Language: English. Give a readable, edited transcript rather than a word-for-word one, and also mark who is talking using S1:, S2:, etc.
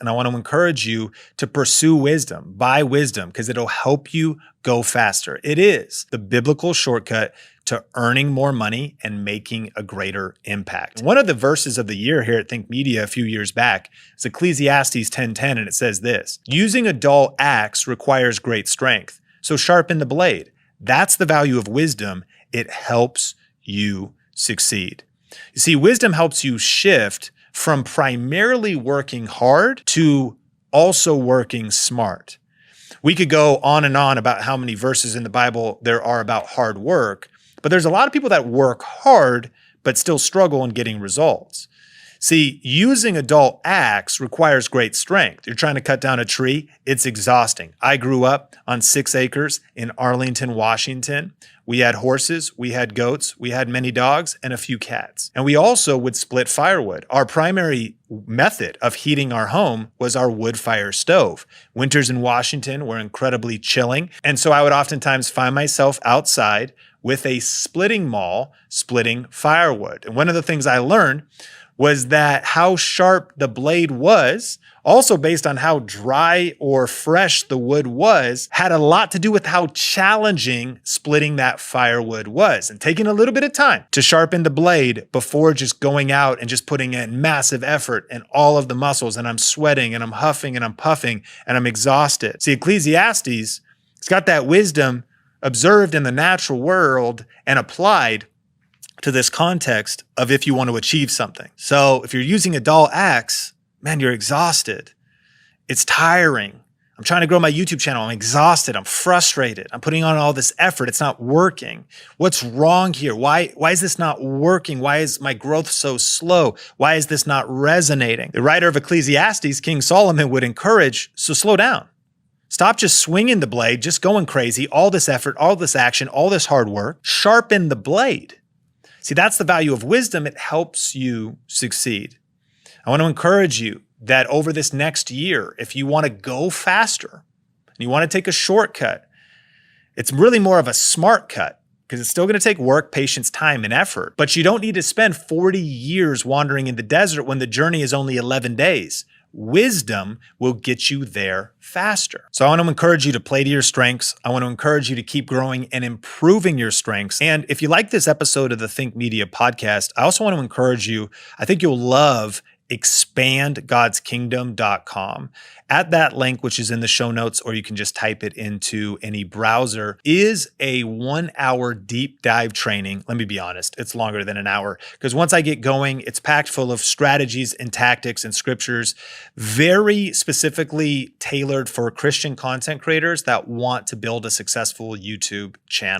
S1: And I want to encourage you to pursue wisdom, buy wisdom, because it'll help you go faster. It is the biblical shortcut to earning more money and making a greater impact. One of the verses of the year here at Think Media a few years back is Ecclesiastes 10:10, and it says this: using a dull axe requires great strength, so sharpen the blade. That's the value of wisdom. It helps you succeed. You see, wisdom helps you shift from primarily working hard to also working smart. We could go on and on about how many verses in the Bible there are about hard work, but there's a lot of people that work hard but still struggle in getting results. See, using a dull axe requires great strength. You're trying to cut down a tree, it's exhausting. I grew up on 6 acres in Arlington, Washington. We had horses, we had goats, we had many dogs, and a few cats. And we also would split firewood. Our primary method of heating our home was our wood fire stove. Winters in Washington were incredibly chilling, and so I would oftentimes find myself outside with a splitting maul, splitting firewood. And one of the things I learned was that how sharp the blade was, also based on how dry or fresh the wood was, had a lot to do with how challenging splitting that firewood was. And taking a little bit of time to sharpen the blade before just going out and just putting in massive effort and all of the muscles, and I'm sweating and I'm huffing and I'm puffing and I'm exhausted. See, Ecclesiastes, it's got that wisdom observed in the natural world and applied to this context of if you want to achieve something. So if you're using a dull axe, man, you're exhausted. It's tiring. I'm trying to grow my YouTube channel. I'm exhausted. I'm frustrated. I'm putting on all this effort. It's not working. What's wrong here? Why is this not working? Why is my growth so slow? Why is this not resonating? The writer of Ecclesiastes, King Solomon, would encourage, so slow down. Stop just swinging the blade, just going crazy, all this effort, all this action, all this hard work. Sharpen the blade. See, that's the value of wisdom. It helps you succeed. I want to encourage you that over this next year, if you want to go faster and you want to take a shortcut, it's really more of a smart cut because it's still going to take work, patience, time, and effort. But you don't need to spend 40 years wandering in the desert when the journey is only 11 days. Wisdom will get you there faster. So I want to encourage you to play to your strengths. I want to encourage you to keep growing and improving your strengths. And if you like this episode of the Think Media podcast, I also want to encourage you, I think you'll love expandgodskingdom.com. At that link, which is in the show notes, or you can just type it into any browser, is a 1-hour deep dive training. Let me be honest, it's longer than an hour because once I get going, it's packed full of strategies and tactics and scriptures, very specifically tailored for Christian content creators that want to build a successful YouTube channel.